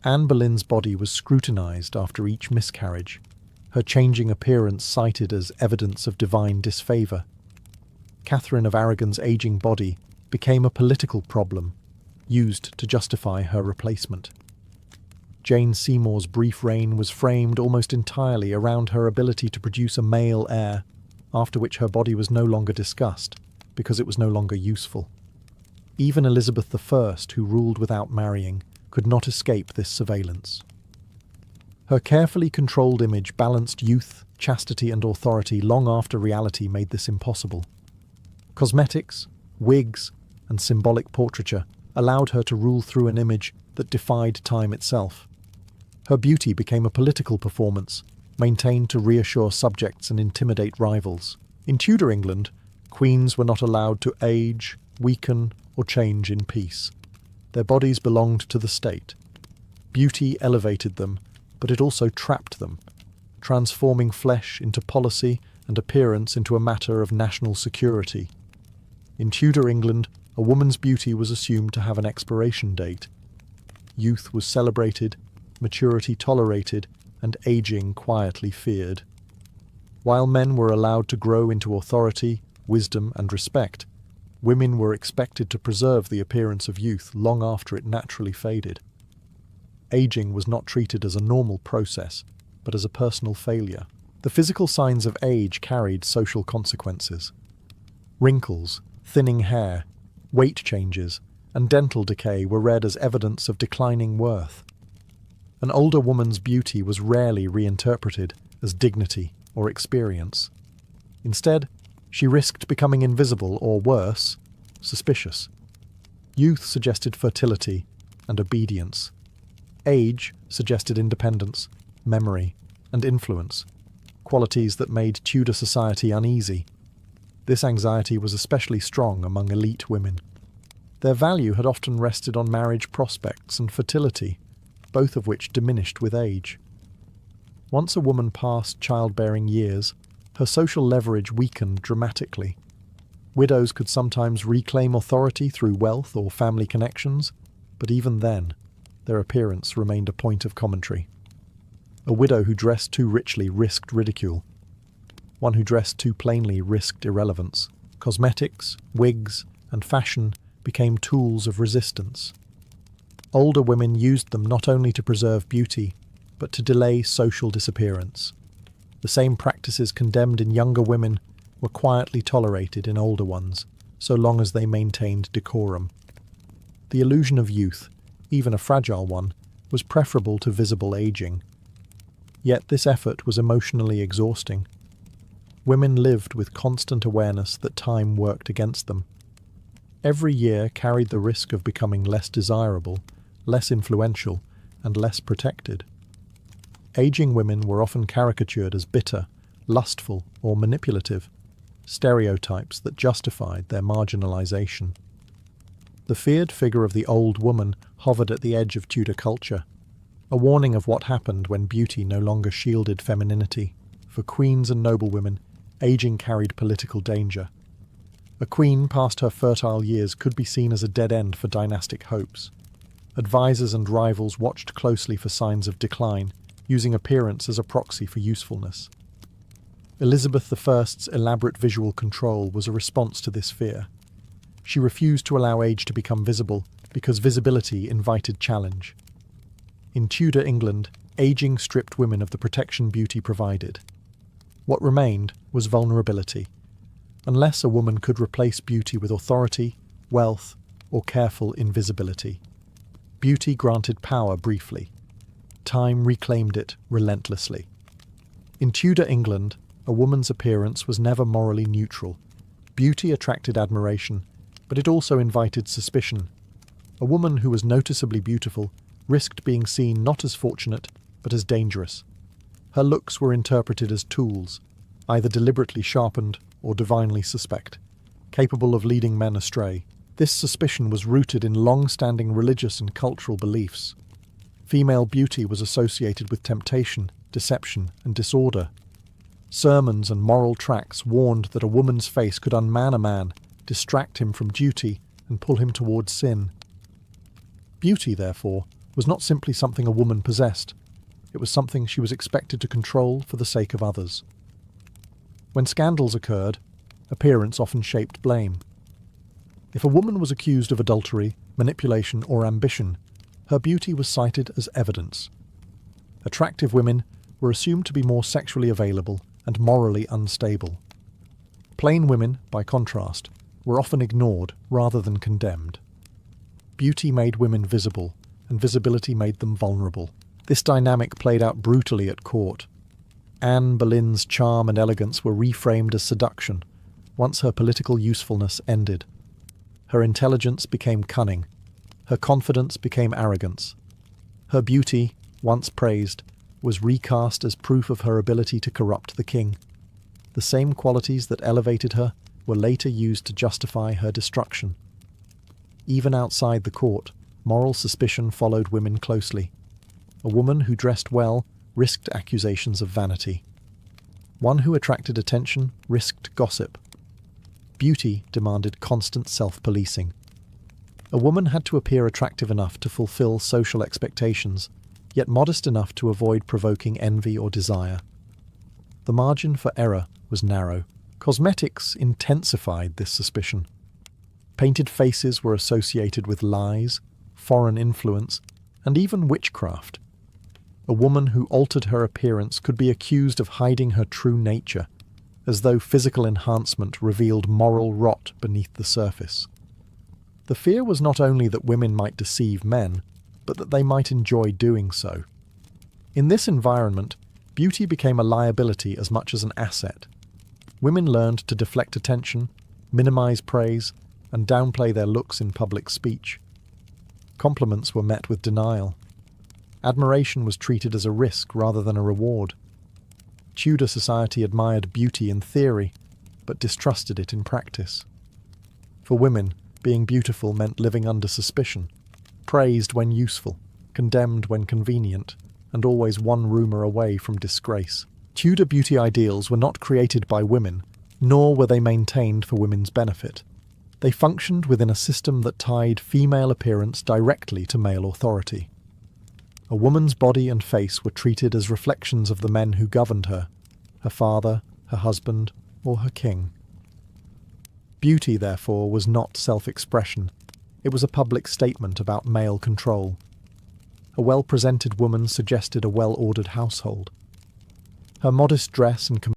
Anne Boleyn's body was scrutinised after each miscarriage, her changing appearance cited as evidence of divine disfavour. Catherine of Aragon's ageing body became a political problem, used to justify her replacement. Jane Seymour's brief reign was framed almost entirely around her ability to produce a male heir, after which her body was no longer discussed, because it was no longer useful. Even Elizabeth I, who ruled without marrying, could not escape this surveillance. Her carefully controlled image balanced youth, chastity, and authority long after reality made this impossible. Cosmetics, wigs, and symbolic portraiture allowed her to rule through an image that defied time itself. Her beauty became a political performance, maintained to reassure subjects and intimidate rivals. In Tudor England, Queens were not allowed to age, weaken, or change in peace. Their bodies belonged to the state. Beauty elevated them, but it also trapped them, transforming flesh into policy and appearance into a matter of national security. In Tudor England, a woman's beauty was assumed to have an expiration date. Youth was celebrated, maturity tolerated, and aging quietly feared. While men were allowed to grow into authority, wisdom, and respect, women were expected to preserve the appearance of youth long after it naturally faded. Aging was not treated as a normal process, but as a personal failure. The physical signs of age carried social consequences. Wrinkles, thinning hair, weight changes, and dental decay were read as evidence of declining worth. An older woman's beauty was rarely reinterpreted as dignity or experience. Instead, she risked becoming invisible or worse, suspicious. Youth suggested fertility and obedience. Age suggested independence, memory, and influence, qualities that made Tudor society uneasy. This anxiety was especially strong among elite women. Their value had often rested on marriage prospects and fertility, both of which diminished with age. Once a woman passed childbearing years, her social leverage weakened dramatically. Widows could sometimes reclaim authority through wealth or family connections, but even then, their appearance remained a point of commentary. A widow who dressed too richly risked ridicule. One who dressed too plainly risked irrelevance. Cosmetics, wigs, and fashion became tools of resistance. Older women used them not only to preserve beauty, but to delay social disappearance. The same practices condemned in younger women were quietly tolerated in older ones, so long as they maintained decorum. The illusion of youth, even a fragile one, was preferable to visible aging. Yet this effort was emotionally exhausting. Women lived with constant awareness that time worked against them. Every year carried the risk of becoming less desirable, less influential, and less protected. Aging women were often caricatured as bitter, lustful, or manipulative, stereotypes that justified their marginalization. The feared figure of the old woman hovered at the edge of Tudor culture, a warning of what happened when beauty no longer shielded femininity. For queens and noblewomen, aging carried political danger. A queen past her fertile years could be seen as a dead end for dynastic hopes. Advisors and rivals watched closely for signs of decline, using appearance as a proxy for usefulness. Elizabeth I's elaborate visual control was a response to this fear. She refused to allow age to become visible because visibility invited challenge. In Tudor England, aging stripped women of the protection beauty provided. What remained was vulnerability. Unless a woman could replace beauty with authority, wealth, or careful invisibility. Beauty granted power briefly. Time reclaimed it relentlessly. In Tudor England, a woman's appearance was never morally neutral. Beauty attracted admiration, but it also invited suspicion. A woman who was noticeably beautiful risked being seen not as fortunate, but as dangerous. Her looks were interpreted as tools, either deliberately sharpened or divinely suspect, capable of leading men astray. This suspicion was rooted in long-standing religious and cultural beliefs. Female beauty was associated with temptation, deception, and disorder. Sermons and moral tracts warned that a woman's face could unman a man, distract him from duty, and pull him towards sin. Beauty, therefore, was not simply something a woman possessed. It was something she was expected to control for the sake of others. When scandals occurred, appearance often shaped blame. If a woman was accused of adultery, manipulation, or ambition, her beauty was cited as evidence. Attractive women were assumed to be more sexually available and morally unstable. Plain women, by contrast, were often ignored rather than condemned. Beauty made women visible, and visibility made them vulnerable. This dynamic played out brutally at court. Anne Boleyn's charm and elegance were reframed as seduction, once her political usefulness ended. Her intelligence became cunning. Her confidence became arrogance. Her beauty, once praised, was recast as proof of her ability to corrupt the king. The same qualities that elevated her were later used to justify her destruction. Even outside the court, moral suspicion followed women closely. A woman who dressed well risked accusations of vanity. One who attracted attention risked gossip. Beauty demanded constant self-policing. A woman had to appear attractive enough to fulfill social expectations, yet modest enough to avoid provoking envy or desire. The margin for error was narrow. Cosmetics intensified this suspicion. Painted faces were associated with lies, foreign influence, and even witchcraft. A woman who altered her appearance could be accused of hiding her true nature, as though physical enhancement revealed moral rot beneath the surface. The fear was not only that women might deceive men, but that they might enjoy doing so. In this environment, beauty became a liability as much as an asset. Women learned to deflect attention, minimize praise, and downplay their looks in public speech. Compliments were met with denial. Admiration was treated as a risk rather than a reward. Tudor society admired beauty in theory, but distrusted it in practice. For women, being beautiful meant living under suspicion, praised when useful, condemned when convenient, and always one rumour away from disgrace. Tudor beauty ideals were not created by women, nor were they maintained for women's benefit. They functioned within a system that tied female appearance directly to male authority. A woman's body and face were treated as reflections of the men who governed her, her father, her husband, or her king. Beauty, therefore, was not self-expression. It was a public statement about male control. A well-presented woman suggested a well-ordered household. Her modest dress and